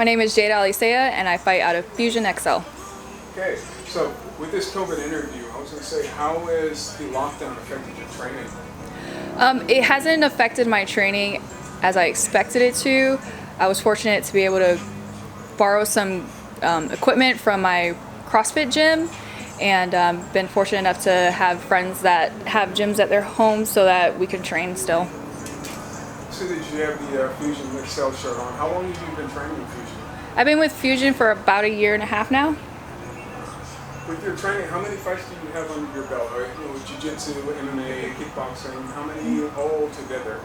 My name is Jada Pua Lei, and I fight out of Fusion X-Cel. Okay, so with this COVID interview, I was going to say, how has the lockdown affected your training? It hasn't affected my training as I expected it to. I was fortunate to be able to borrow some equipment from my CrossFit gym, and been fortunate enough to have friends that have gyms at their homes so that we can train still. So that you have the Fusion X-Cel shirt on. How long have you been training with Fusion? I've been with Fusion for about 1.5 years now. With your training, how many fights do you have under your belt? Jiujitsu, MMA, kickboxing, how many all together?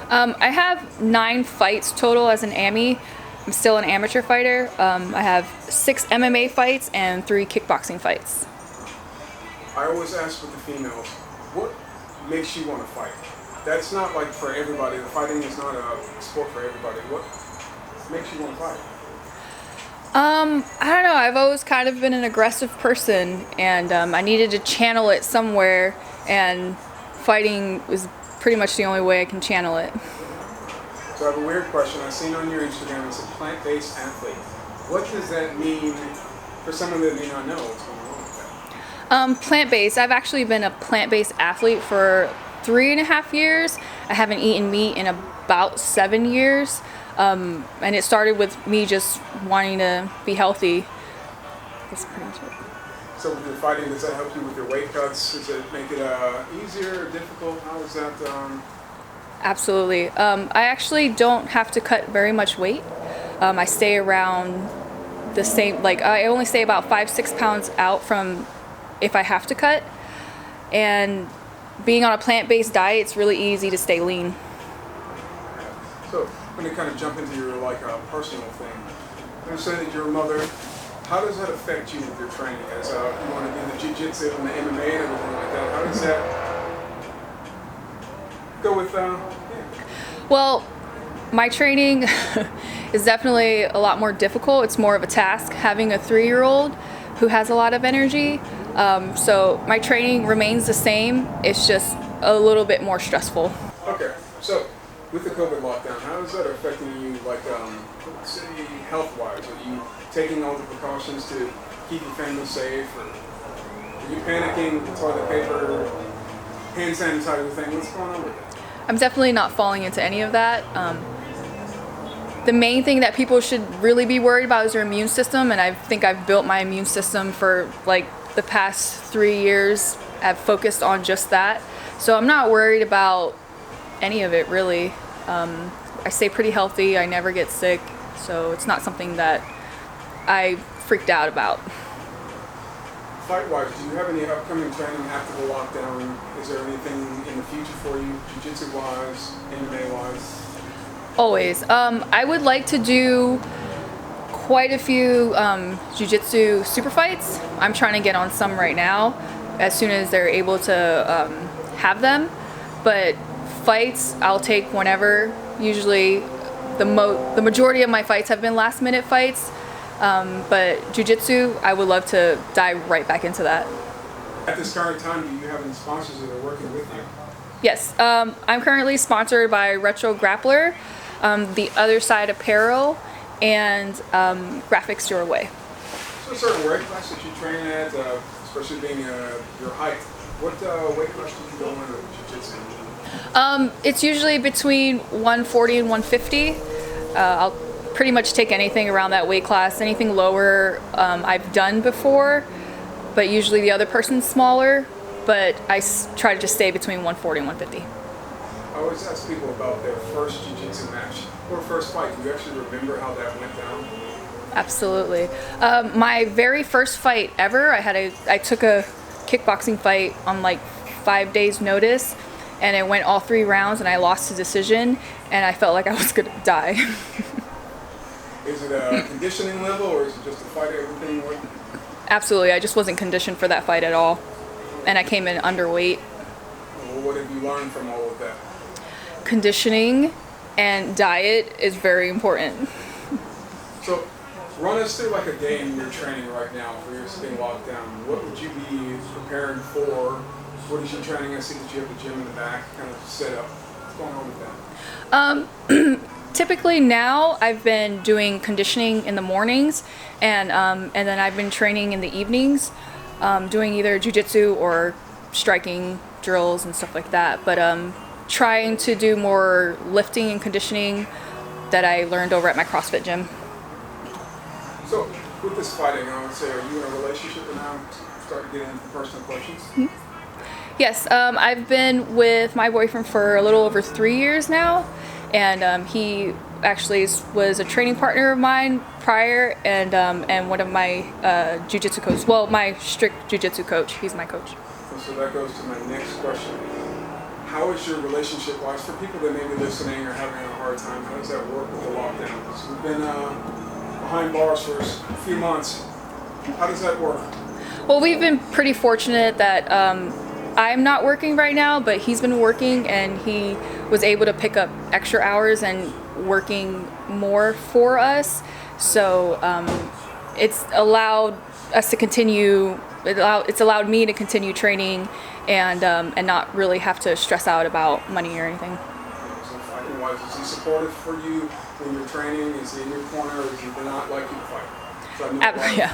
I have 9 fights total as an AMI. I'm still an amateur fighter. I have 6 MMA fights and 3 kickboxing fights. I always ask with the females, what makes you want to fight? That's not like for everybody. The fighting is not a sport for everybody. What makes you want to fight? I don't know. I've always kind of been an aggressive person, and I needed to channel it somewhere, and fighting was pretty much the only way I can channel it. So I have a weird question. I've seen on your Instagram, it's a plant-based athlete. What does that mean for someone that may not know what's going on with that? Plant-based. I've actually been a plant-based athlete for 3.5 years. I haven't eaten meat in about 7 years. And it started with me just wanting to be healthy. That's pretty much it. So with your fighting, does that help you with your weight cuts? Does it make it easier or difficult? How is that? Absolutely. I actually don't have to cut very much weight. I stay around the same, like I only stay about 5-6 pounds out from if I have to cut. And being on a plant-based diet, it's really easy to stay lean. So I'm going to kind of jump into your personal thing. I'm going to say that you're a mother. How does that affect you with your training? As you want to do the jiu-jitsu and the MMA and everything like that, how does that go with, Well, my training is definitely a lot more difficult. It's more of a task having a 3-year-old who has a lot of energy. So my training remains the same. It's just a little bit more stressful. Okay, so with the COVID lockdown, how is that affecting you, say, health-wise? Are you taking all the precautions to keep your family safe? Or are you panicking with the toilet paper, hand sanitizer thing? What's going on with it? I'm definitely not falling into any of that. The main thing that people should really be worried about is their immune system, and I think I've built my immune system for the past 3 years. I've focused on just that. So I'm not worried about any of it, really. I stay pretty healthy. I never get sick, so it's not something that I freaked out about. Fight-wise, do you have any upcoming training after the lockdown? Is there anything in the future for you, jiu-jitsu-wise, MMA-wise? Always. I would like to do quite a few jiu-jitsu super fights. I'm trying to get on some right now as soon as they're able to have them. But fights, I'll take whenever. Usually the majority of my fights have been last-minute fights. But jiu-jitsu, I would love to dive right back into that. At this current time, do you have any sponsors that are working with you? Yes. I'm currently sponsored by Retro Grappler, The Other Side Apparel, and Graphics Your Way. So a certain weight class that you train at, especially being your height, what weight class do you go into jiu-jitsu? It's usually between 140 and 150. I'll pretty much take anything around that weight class. Anything lower I've done before, but usually the other person's smaller. But I try to just stay between 140 and 150. I always ask people about their first jiu-jitsu match or first fight. Do you actually remember how that went down? Absolutely. My very first fight ever, I took a kickboxing fight on 5 days notice, and it went all 3 rounds, and I lost the decision, and I felt like I was gonna die. Is it a conditioning level, or is it just a fight everything? Absolutely. I just wasn't conditioned for that fight at all, and I came in underweight. Well, what have you learned from all of that? Conditioning and diet is very important. So, run us through a day in your training right now for your being locked down. What would you be preparing for? What is your training? I see that you have the gym in the back kind of set up. What's going on with that? Typically now I've been doing conditioning in the mornings, and then I've been training in the evenings, doing either jiu-jitsu or striking drills and stuff like that. But trying to do more lifting and conditioning that I learned over at my CrossFit gym. So with this fighting, I would say, are you in a relationship now? Start getting into personal questions. Yes, I've been with my boyfriend for a little over 3 years now, and he actually was a training partner of mine prior, and one of my jiu-jitsu coaches. Well, my strict jiu-jitsu coach. He's my coach. So that goes to my next question. How is your relationship-wise, for people that may be listening or having a hard time, how does that work with the lockdown? Because we've been behind bars for a few months. How does that work? Well, we've been pretty fortunate that I'm not working right now, but he's been working, and he was able to pick up extra hours and working more for us. So it's allowed us to continue. It's allowed me to continue training and not really have to stress out about money or anything. So fighting wise, is he supportive for you when you're training? Is he in your corner, or is he not like you to fight? Yeah,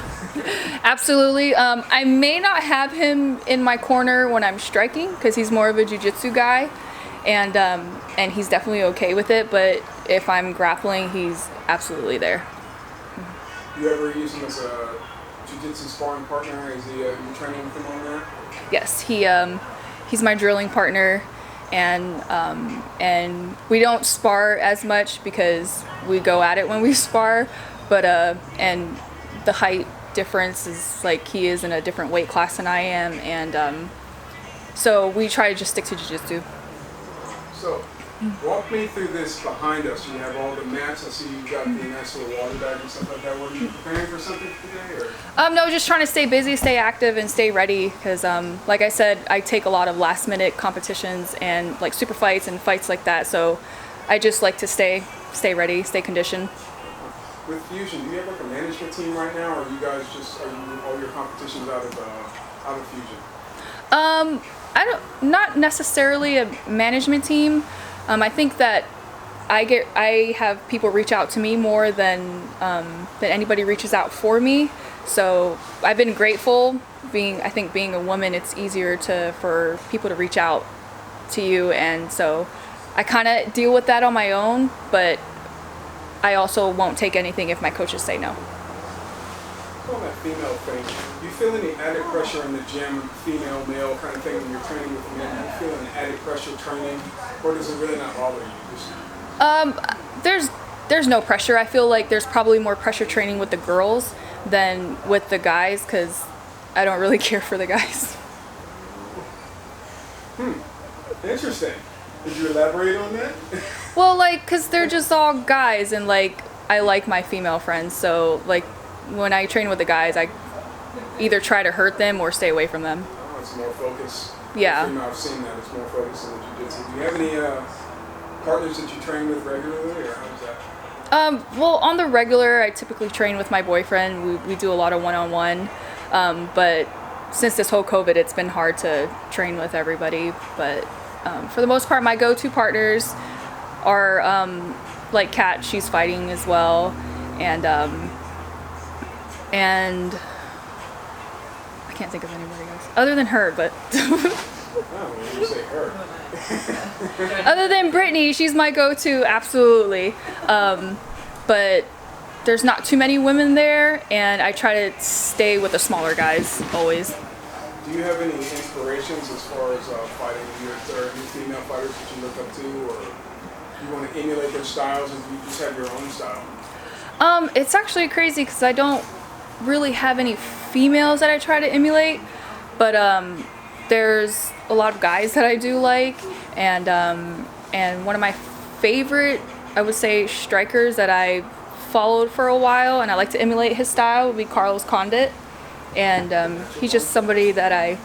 absolutely. I may not have him in my corner when I'm striking because he's more of a jiu-jitsu guy, and he's definitely okay with it. But if I'm grappling, he's absolutely there. You ever use him as a jiu-jitsu sparring partner? Is he you training with him on that? Yes, he's my drilling partner, and we don't spar as much because we go at it when we spar, but and the height difference is like he is in a different weight class than I am, and so we try to just stick to jiu-jitsu. So walk me through this behind us. You have all the mats. I see you got the nice little water bag and stuff like that. Were you preparing for something today, or? No, just trying to stay busy, stay active, and stay ready because, like I said, I take a lot of last-minute competitions and like super fights and fights like that. So I just like to stay ready, stay conditioned. With Fusion, do you have like a management team right now, or are you guys are you all your competitions out of Fusion? Not necessarily a management team. I think that I have people reach out to me more than anybody reaches out for me. So I've been grateful. I think being a woman, it's easier for people to reach out to you, and so I kind of deal with that on my own, but I also won't take anything if my coaches say no. On that female thing, do you feel any added pressure in the gym, female, male kind of thing when you're training with men? Do you feel any added pressure training, or does it really not bother you? There's no pressure. I feel like there's probably more pressure training with the girls than with the guys because I don't really care for the guys. Interesting. Did you elaborate on that? Well, like, because they're just all guys, and like I like my female friends, so like when I train with the guys, I either try to hurt them or stay away from them. Oh, it's more focus. Yeah. I've seen that. It's more focus in the jiu-jitsu. Do you have any partners that you train with regularly, or how's that? Well, on the regular, I typically train with my boyfriend. We do a lot of one-on-one, but since this whole COVID, it's been hard to train with everybody. But for the most part, my go-to partners are like Kat. She's fighting as well, and I can't think of anybody else other than her. But Oh, you say her. other than Brittany, she's my go-to, absolutely. But there's not too many women there, and I try to stay with the smaller guys always. Do you have any inspirations as far as fighting? Are there any female fighters that you look up to, or do you want to emulate their styles, or do you just have your own style? It's actually crazy because I don't really have any females that I try to emulate, but there's a lot of guys that I do like, and one of my favorite, I would say, strikers that I followed for a while and I like to emulate his style would be Carlos Condit, and he's just somebody that I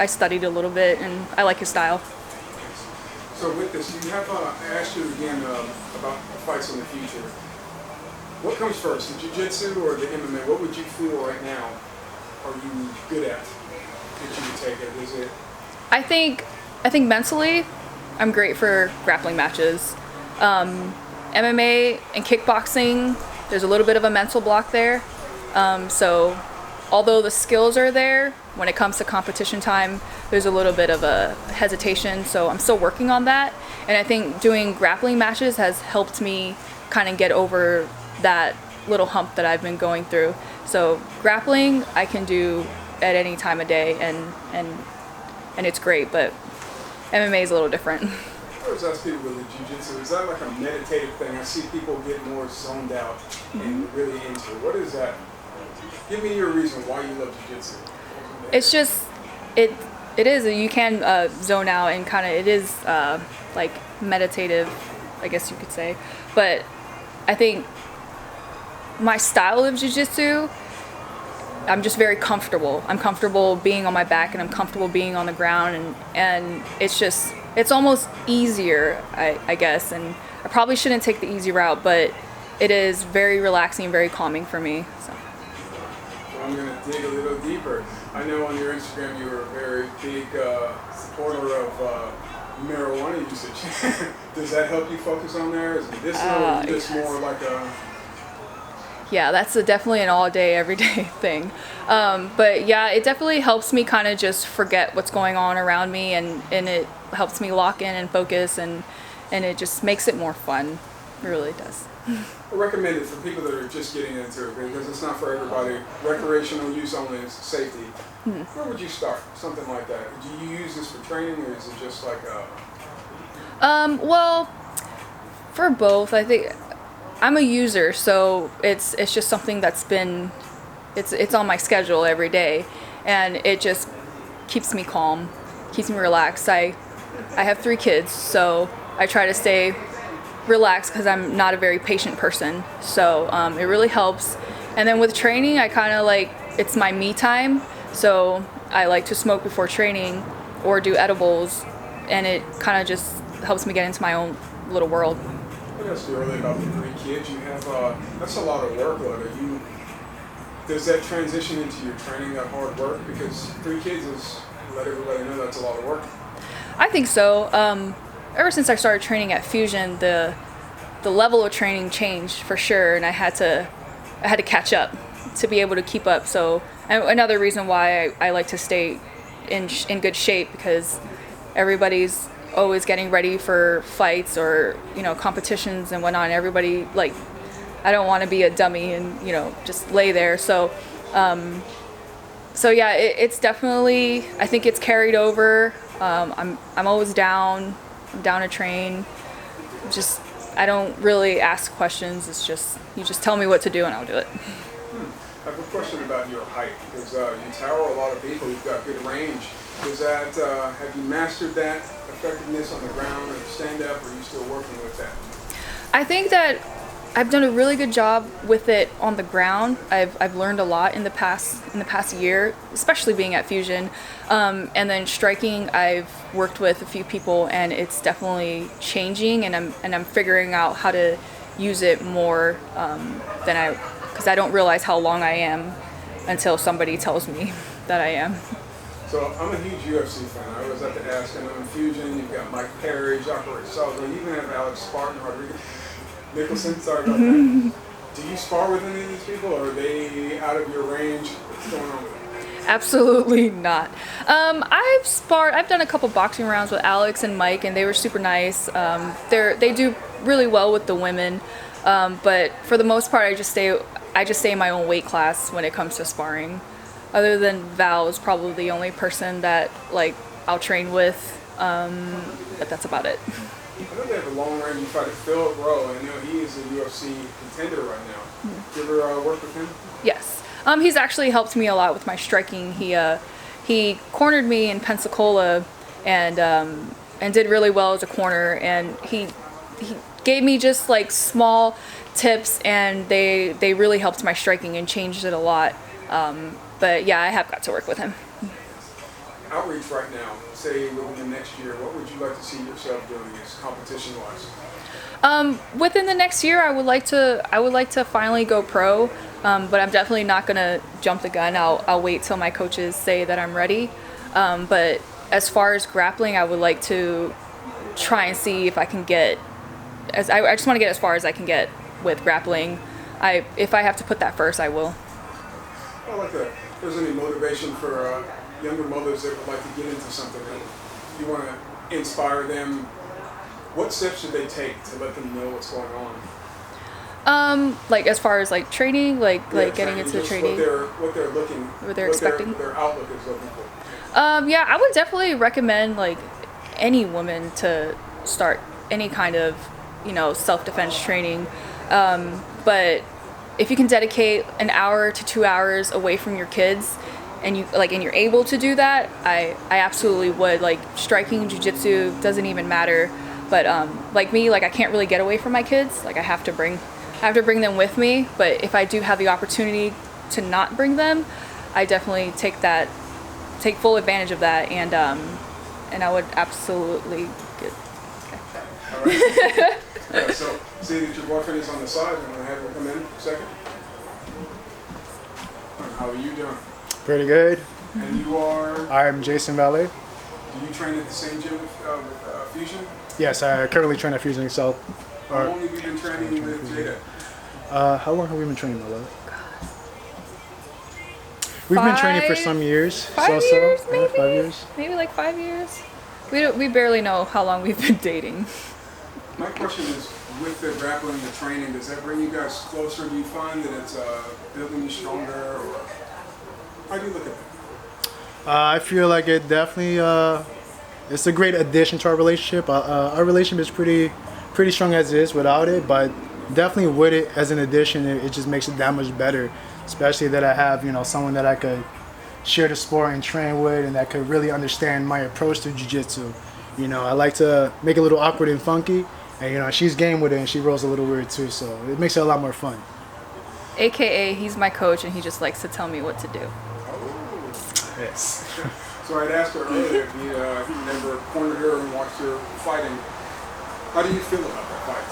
studied a little bit and I like his style. So with this, you have I asked you again about fights in the future. What comes first, the jiu-jitsu or the MMA? What would you feel right now are you good at that you would take it? Is it? I think mentally, I'm great for grappling matches. MMA and kickboxing, there's a little bit of a mental block there. So although the skills are there, when it comes to competition time, there's a little bit of a hesitation. So I'm still working on that. And I think doing grappling matches has helped me kind of get over that little hump that I've been going through. So grappling I can do at any time of day, and it's great, but MMA is a little different. I always ask people with the jiu-jitsu, is that like a meditative thing? I see people get more zoned out and really into it. What is that? Give me your reason why you love jiu-jitsu. It's just, it is, you can zone out and kind of, it is like meditative, I guess you could say. But I think my style of jiu-jitsu, I'm just very comfortable. I'm comfortable being on my back and I'm comfortable being on the ground, and it's just, it's almost easier, I guess. And I probably shouldn't take the easy route, but it is very relaxing, very calming for me. So. Well, I'm going to dig a little deeper. I know on your Instagram you were a very big supporter of marijuana usage. Does that help you focus on there? Is it medicinal or just more like a... Yeah, that's definitely an all day, everyday thing. But yeah, it definitely helps me kind of just forget what's going on around me, and it helps me lock in and focus, and it just makes it more fun. It really does. I recommend it for people that are just getting into it because it's not for everybody. Recreational use only is safety. Where would you start? Something like that. Do you use this for training, or is it just like a... Well, for both, I think. I'm a user, so it's just something that's been, it's on my schedule every day, and it just keeps me calm, keeps me relaxed. I have 3 kids, so I try to stay relaxed because I'm not a very patient person, so it really helps. And then with training, I kind of like, it's my me time, so I like to smoke before training or do edibles, and it kind of just helps me get into my own little world. I asked you earlier about the 3 kids. You have, that's a lot of workload. Does that transition into your training, that hard work? Because 3 kids is, let everybody know that's a lot of work. I think so. Ever since I started training at Fusion, the level of training changed for sure, and I had to catch up to be able to keep up. So another reason why I like to stay in good shape, because everybody's always getting ready for fights or, competitions and whatnot. And everybody, like, I don't want to be a dummy and, just lay there. So yeah, it's definitely, I think it's carried over. I'm always down. I'm down to train. I don't really ask questions. It's just, you just tell me what to do and I'll do it. I have a question about your height, because you tower a lot of people. You've got good range. Is that, have you mastered that effectiveness on the ground or stand up, or are you still working with that? I think that I've done a really good job with it on the ground. I've learned a lot in the past year, especially being at Fusion. And then striking, I've worked with a few people, and it's definitely changing, and I'm figuring out how to use it more because I don't realize how long I am until somebody tells me that I am. So I'm a huge UFC fan. I always have to ask. I know in Fusion, you've got Mike Perry, Jacare Souza, you even have Alex Spartan, Rodriguez Nicholson. Sorry about that. Do you spar with any of these people, or are they out of your range? What's going on with them? Absolutely not. I've done a couple boxing rounds with Alex and Mike, and they were super nice. They do really well with the women, but for the most part, I just stay in my own weight class when it comes to sparring. Other than Val is probably the only person that I'll train with, but that's about it. I know they have a long-range fighter, Phil Rowe. I know he is a UFC contender right now. You ever work with him? Yes. He's actually helped me a lot with my striking. He cornered me in Pensacola and did really well as a corner. And he gave me just small tips, and they really helped my striking and changed it a lot. But yeah, I have got to work with him. Outreach right now, say within the next year, what would you like to see yourself doing as competition-wise? Within the next year, I would like to finally go pro, but I'm definitely not gonna jump the gun. I'll wait till my coaches say that I'm ready. But as far as grappling, I would like to try and see if I can get I just want to get as far as I can get with grappling. If I have to put that first, I will. I like that. If there's any motivation for younger mothers that would like to get into something, and you want to inspire them, what steps should they take to let them know what's going on? Like as far as like training, like getting into just training, what they're looking, what they're expecting, their outlook is looking for. Yeah, I would definitely recommend like any woman to start any kind of, self-defense training. But if you can dedicate an hour to 2 hours away from your kids and you're able to do that, I absolutely would. Like striking, jiu-jitsu, doesn't even matter. But like me, like I can't really get away from my kids. Like I have to bring them with me. But if I do have the opportunity to not bring them, I definitely take full advantage of that, and I would absolutely get. All right. So, see that your boyfriend is on the side. I'm gonna have him come in a second. How are you doing? Pretty good. And you are? I'm Jason Valle. Do you train at the same gym with Fusion? Yes, I currently train at Fusion X-Cel. How long have you been training with Jada? How long have we been training, my love? We've been training for some years. 5 years, maybe? 5 years. Maybe like 5 years. We barely know how long we've been dating. My question is, with the grappling, the training, does that bring you guys closer? Do you find that it's building you stronger, or how do you look at that? I feel like it definitely it's a great addition to our relationship. Our relationship is pretty strong as it is without it, but definitely with it as an addition, it just makes it that much better. Especially that I have, someone that I could share the sport and train with, and that could really understand my approach to jiu-jitsu. I like to make it a little awkward and funky, and she's game with it, and she rolls a little weird too, so it makes it a lot more fun. AKA, he's my coach, and he just likes to tell me what to do. Oh. Yes. So I'd asked her earlier if you never cornered her and watched her fighting. How do you feel about that fight?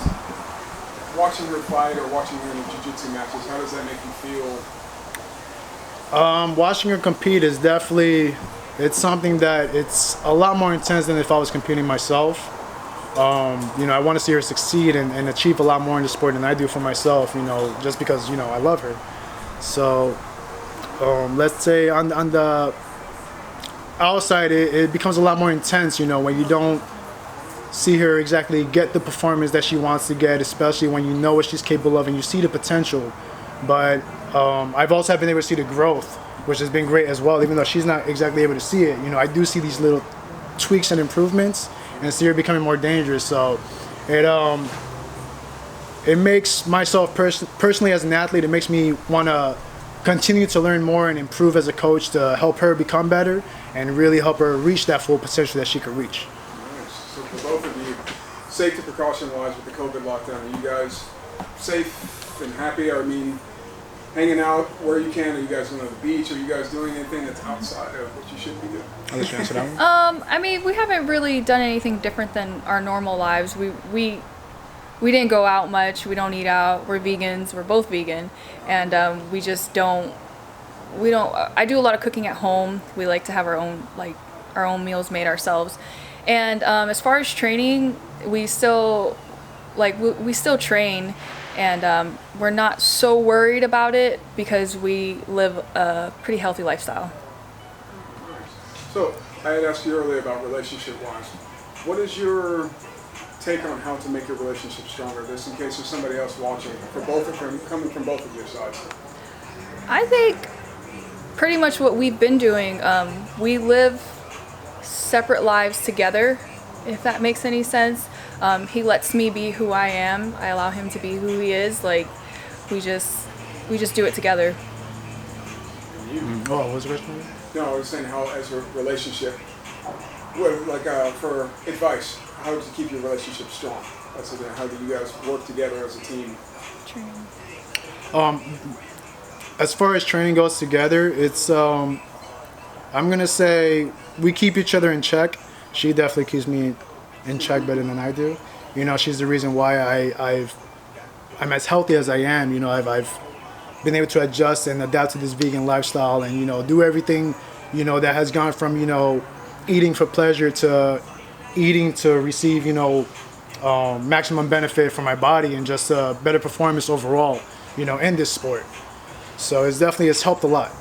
Watching her fight or watching her in the jiu-jitsu matches, how does that make you feel? Watching her compete is definitely, it's something that it's a lot more intense than if I was competing myself. I want to see her succeed and achieve a lot more in the sport than I do for myself, just because, I love her. So, let's say on the outside, it becomes a lot more intense, when you don't see her exactly get the performance that she wants to get, especially when you know what she's capable of and you see the potential. But I've also been able to see the growth, which has been great as well, even though she's not exactly able to see it. I do see these little tweaks and improvements and see her becoming more dangerous. So it makes myself personally as an athlete, it makes me want to continue to learn more and improve as a coach to help her become better and really help her reach that full potential that she could reach. So for both of you, safety precaution-wise with the COVID lockdown, are you guys safe and happy? Hanging out where you can? Are you guys going to the beach? Are you guys doing anything that's outside of what you should be doing? I'll let you answer that one. We haven't really done anything different than our normal lives. We didn't go out much. We don't eat out. We're vegans. We're both vegan, and we just don't. I do a lot of cooking at home. We like to have our own meals made ourselves. And as far as training, we still train, and we're not so worried about it because we live a pretty healthy lifestyle. So I had asked you earlier about relationship-wise. What is your take on how to make your relationship stronger? This in case there's somebody else watching, coming from both of your sides. I think pretty much what we've been doing. We live separate lives together, if that makes any sense. He lets me be who I am. I allow him to be who he is. Like we just do it together. What was the question? No, I was saying how as a relationship, for advice, how to keep your relationship strong. That's it. How do you guys work together as a team? Training. As far as training goes together, it's I'm gonna say we keep each other in check. She definitely keeps me in check better than I do. She's the reason why I'm as healthy as I am. I've been able to adjust and adapt to this vegan lifestyle and do everything that has gone from eating for pleasure to eating to receive maximum benefit for my body and just better performance overall, you know, in this sport. So it's helped a lot.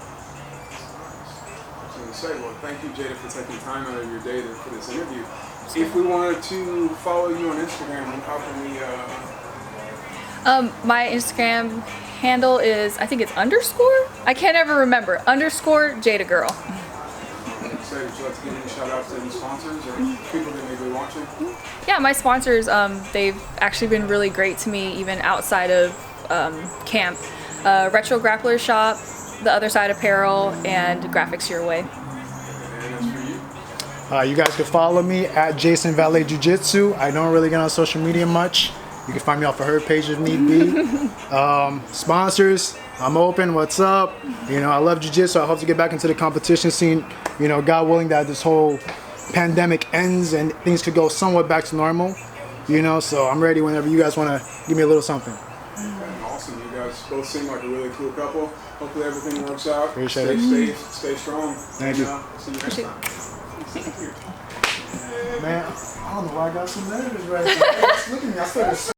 Well, thank you, Jada, for taking time out of your day for this interview. If we wanted to follow you on Instagram, how can we? My Instagram handle is, I think it's underscore. I can't ever remember. Underscore Jada Girl. Would you like to give any shout outs to any sponsors or people that may be watching? Yeah, my sponsors, they've actually been really great to me even outside of camp. Retro Grappler Shop, The Other Side Apparel, and Graphics Your Way. And as for you? You guys can follow me at Jason Valle Jiu-Jitsu. I don't really get on social media much. You can find me off of her page if need be. Sponsors, I'm open. What's up? You know, I love jiu-jitsu. I hope to get back into the competition scene. You know, God willing that this whole pandemic ends and things could go somewhat back to normal. You know, so I'm ready whenever you guys want to give me a little something. Awesome. You guys both seem like a really cool couple. Hopefully everything works out. Appreciate Stay it. safe. Stay strong. Thank you. See you next time. Man, I don't know why I got so nervous right now. Look at me. I started